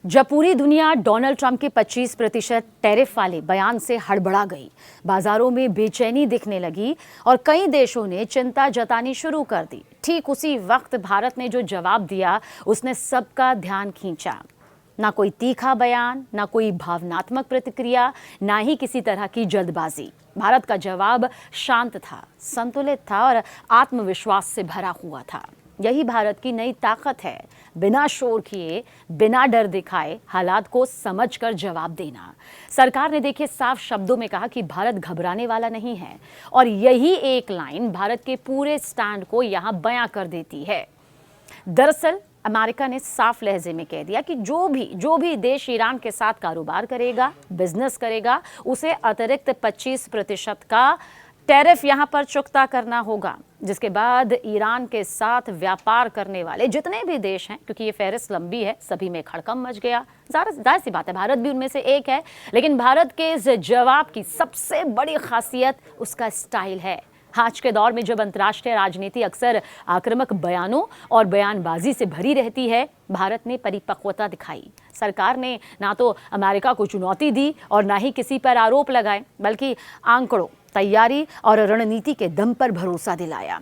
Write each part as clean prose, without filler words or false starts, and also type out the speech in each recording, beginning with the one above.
जब पूरी दुनिया डोनाल्ड ट्रंप के 25% टैरिफ वाले बयान से हड़बड़ा गई, बाजारों में बेचैनी दिखने लगी और कई देशों ने चिंता जतानी शुरू कर दी। ठीक उसी वक्त भारत ने जो जवाब दिया उसने सबका ध्यान खींचा। ना कोई तीखा बयान, ना कोई भावनात्मक प्रतिक्रिया, ना ही किसी तरह की जल्दबाजी। भारत का जवाब शांत था, संतुलित था और आत्मविश्वास से भरा हुआ था। यही भारत की नई ताकत है, बिना शोर किए, बिना डर दिखाए हालात को समझकर जवाब देना। सरकार ने देखिए साफ शब्दों में कहा कि भारत घबराने वाला नहीं है और यही एक लाइन भारत के पूरे स्टैंड को यहाँ बयां कर देती है। दरअसल अमेरिका ने साफ लहजे में कह दिया कि जो भी देश ईरान के साथ कारोबार करेगा, बिजनेस करेगा, उसे अतिरिक्त 25% का टैरिफ यहां पर चुकता करना होगा, जिसके बाद ईरान के साथ व्यापार करने वाले जितने भी देश हैं, क्योंकि ये फहरिस्त लंबी है, सभी में खड़कम मच गया। जाहिर सी बात है, भारत भी उनमें से एक है। लेकिन भारत के इस जवाब की सबसे बड़ी खासियत उसका स्टाइल है। आज के दौर में जब अंतर्राष्ट्रीय राजनीति अक्सर आक्रामक बयानों और बयानबाजी से भरी रहती है, भारत ने परिपक्वता दिखाई। सरकार ने ना तो अमेरिका को चुनौती दी और ना ही किसी पर आरोप लगाए, बल्कि आंकड़ों, तैयारी और रणनीति के दम पर भरोसा दिलाया।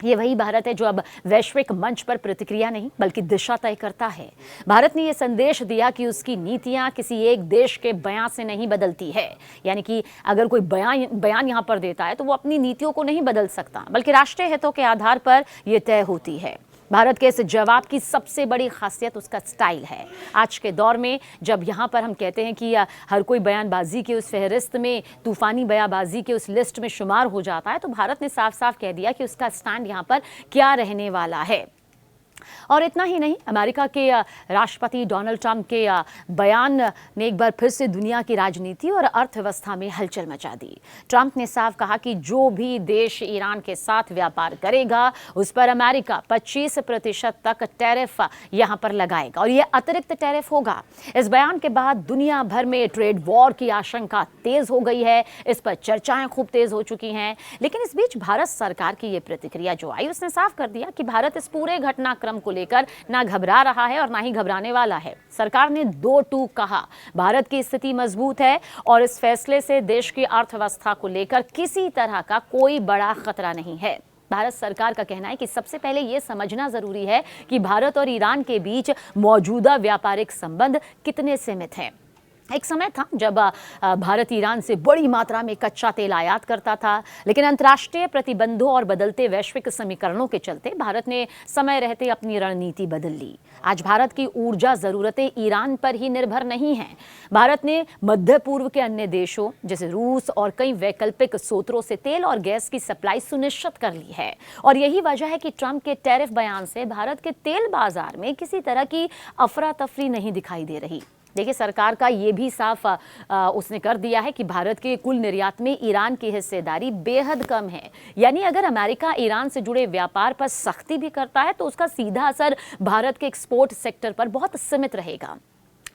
ये वही भारत है जो अब वैश्विक मंच पर प्रतिक्रिया नहीं बल्कि दिशा तय करता है। भारत ने यह संदेश दिया कि उसकी नीतियां किसी एक देश के बयान से नहीं बदलती है। यानी कि अगर कोई बयान यहां पर देता है तो वो अपनी नीतियों को नहीं बदल सकता, बल्कि राष्ट्रीय हितों के आधार पर यह तय होती है। भारत के इस जवाब की सबसे बड़ी खासियत उसका स्टाइल है। आज के दौर में जब यहाँ पर हम कहते हैं कि हर कोई बयानबाजी की उस फहरिस्त में, तूफानी बयानबाजी के उस लिस्ट में शुमार हो जाता है, तो भारत ने साफ साफ कह दिया कि उसका स्टैंड यहाँ पर क्या रहने वाला है। और इतना ही नहीं, अमेरिका के राष्ट्रपति डोनाल्ड ट्रंप के बयान ने एक बार फिर से दुनिया की राजनीति और अर्थव्यवस्था में हलचल मचा दी। ट्रंप ने साफ कहा कि जो भी देश ईरान के साथ व्यापार करेगा उस पर अमेरिका 25% तक टैरिफ यहां पर लगाएगा और यह अतिरिक्त टैरिफ होगा। इस बयान के बाद दुनिया भर में ट्रेड वॉर की आशंका तेज हो गई है। इस पर चर्चाएं खूब तेज हो चुकी हैं। लेकिन इस बीच भारत सरकार की यह प्रतिक्रिया जो आई, उसने साफ कर दिया कि भारत इस पूरे घटनाक्रम को लेकर ना घबरा रहा है और ना ही घबराने वाला है। सरकार ने 2 टूक कहा, भारत की स्थिति मजबूत है और इस फैसले से देश की अर्थव्यवस्था को लेकर किसी तरह का कोई बड़ा खतरा नहीं है। भारत सरकार का कहना है कि सबसे पहले यह समझना जरूरी है कि भारत और ईरान के बीच मौजूदा व्यापारिक संबंध कितने सीमित हैं। एक समय था जब भारत ईरान से बड़ी मात्रा में कच्चा तेल आयात करता था, लेकिन अंतर्राष्ट्रीय प्रतिबंधों और बदलते वैश्विक समीकरणों के चलते भारत ने समय रहते अपनी रणनीति बदल ली। आज भारत की ऊर्जा जरूरतें ईरान पर ही निर्भर नहीं हैं। भारत ने मध्य पूर्व के अन्य देशों जैसे रूस और कई वैकल्पिक स्रोतों से तेल और गैस की सप्लाई सुनिश्चित कर ली है। और यही वजह है कि ट्रंप के टैरिफ बयान से भारत के तेल बाजार में किसी तरह की अफरा तफरी नहीं दिखाई दे रही। देखिए, सरकार का ये भी साफ उसने कर दिया है कि भारत के कुल निर्यात में ईरान की हिस्सेदारी बेहद कम है। यानी अगर अमेरिका ईरान से जुड़े व्यापार पर सख्ती भी करता है तो उसका सीधा असर भारत के एक्सपोर्ट सेक्टर पर बहुत सीमित रहेगा।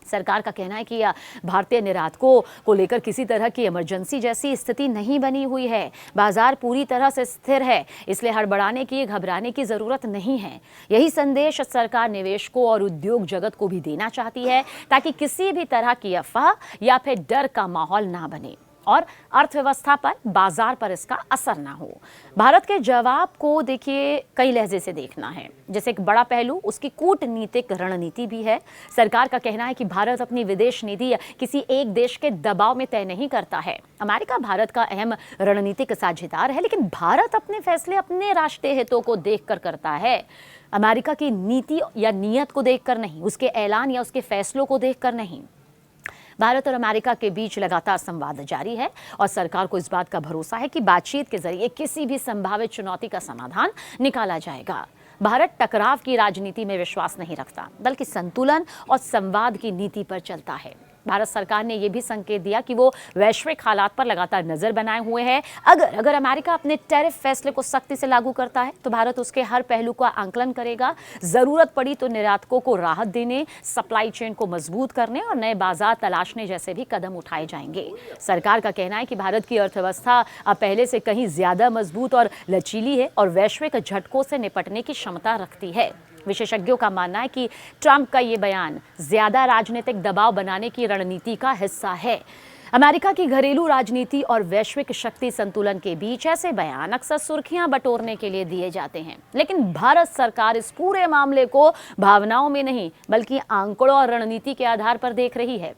सरकार का कहना है कि भारतीय निर्यातकों को लेकर किसी तरह की इमरजेंसी जैसी स्थिति नहीं बनी हुई है। बाजार पूरी तरह से स्थिर है, इसलिए हड़बड़ाने की, घबराने की जरूरत नहीं है। यही संदेश सरकार निवेशकों और उद्योग जगत को भी देना चाहती है, ताकि किसी भी तरह की अफवाह या फिर डर का माहौल ना बने और अर्थव्यवस्था पर, बाजार पर इसका असर ना हो। भारत के जवाब को देखिए कई लहजे से देखना है। जैसे एक बड़ा पहलू उसकी कूटनीतिक रणनीति भी है। सरकार का कहना है कि भारत अपनी विदेश नीति किसी एक देश के दबाव में तय नहीं करता है। अमेरिका भारत का अहम रणनीतिक साझेदार है, लेकिन भारत अपने फैसले अपने राष्ट्रीय हितों को देखकर करता है। अमेरिका की नीति या नीयत को देखकर नहीं, उसके ऐलान या उसके फैसलों को देखकर नहीं। भारत और अमेरिका के बीच लगातार संवाद जारी है और सरकार को इस बात का भरोसा है कि बातचीत के जरिए किसी भी संभावित चुनौती का समाधान निकाला जाएगा। भारत टकराव की राजनीति में विश्वास नहीं रखता, बल्कि संतुलन और संवाद की नीति पर चलता है। भारत सरकार ने यह भी संकेत दिया कि वो वैश्विक हालात पर लगातार नजर बनाए हुए है। अगर अमेरिका अपने टैरिफ फैसले को सख्ती से लागू करता है तो भारत उसके हर पहलू का आंकलन करेगा। जरूरत पड़ी तो निर्यातकों को राहत देने, सप्लाई चेन को मजबूत करने और नए बाजार तलाशने जैसे भी कदम उठाए जाएंगे। सरकार का कहना है कि भारत की अर्थव्यवस्था अब पहले से कहीं ज्यादा मजबूत और लचीली है और वैश्विक झटकों से निपटने की क्षमता रखती है। विशेषज्ञों का मानना है कि ट्रंप का ये बयान ज्यादा राजनीतिक दबाव बनाने की रणनीति का हिस्सा है। अमेरिका की घरेलू राजनीति और वैश्विक शक्ति संतुलन के बीच ऐसे बयान अक्सर सुर्खियां बटोरने के लिए दिए जाते हैं, लेकिन भारत सरकार इस पूरे मामले को भावनाओं में नहीं बल्कि आंकड़ों और रणनीति के आधार पर देख रही है।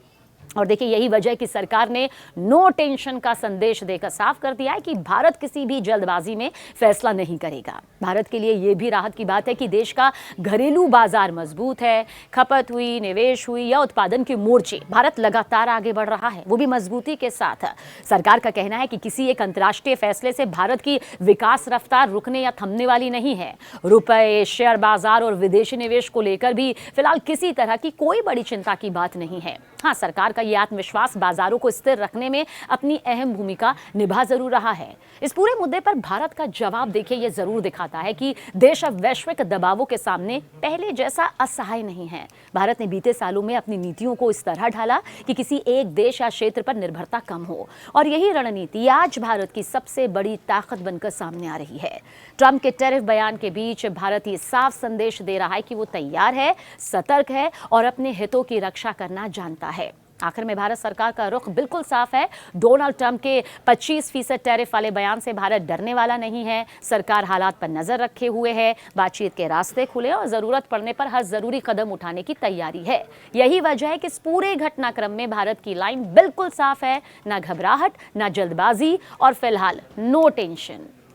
और देखिए, यही वजह है कि सरकार ने नो टेंशन का संदेश देकर साफ कर दिया है कि भारत किसी भी जल्दबाजी में फैसला नहीं करेगा। भारत के लिए यह भी राहत की बात है कि देश का घरेलू बाजार मजबूत है। खपत हुई, निवेश हुई या उत्पादन के मोर्चे भारत लगातार आगे बढ़ रहा है, वो भी मजबूती के साथ। सरकार का कहना है कि किसी एक अंतर्राष्ट्रीय फैसले से भारत की विकास रफ्तार रुकने या थमने वाली नहीं है। रुपए, शेयर बाजार और विदेशी निवेश को लेकर भी फिलहाल किसी तरह की कोई बड़ी चिंता की बात नहीं है। हाँ, सरकार का यह आत्मविश्वास बाजारों को स्थिर रखने में अपनी अहम भूमिका निभा जरूर रहा है। इस पूरे मुद्दे पर भारत का जवाब देखिए, यह जरूर दिखाता है कि देश अब वैश्विक दबावों के सामने पहले जैसा असहाय नहीं है। भारत ने बीते सालों में अपनी नीतियों को इस तरह ढाला कि किसी एक देश या क्षेत्र पर निर्भरता कम हो, और यही रणनीति आज भारत की सबसे बड़ी ताकत बनकर सामने आ रही है। ट्रंप के टैरिफ बयान के बीच भारत ये साफ संदेश दे रहा है कि वो तैयार है, सतर्क है और अपने हितों की रक्षा करना जानता है। आखिर में भारत सरकार का रुख बिल्कुल साफ है। डोनाल्ड ट्रंप के 25% टैरिफ वाले बयान से भारत डरने वाला नहीं है। सरकार हालात पर नजर रखे हुए है, बातचीत के रास्ते खुले और जरूरत पड़ने पर हर जरूरी कदम उठाने की तैयारी है। यही वजह है कि इस पूरे घटनाक्रम में भारत की लाइन बिल्कुल साफ है, ना घबराहट, ना जल्दबाजी और फिलहाल नो टेंशन।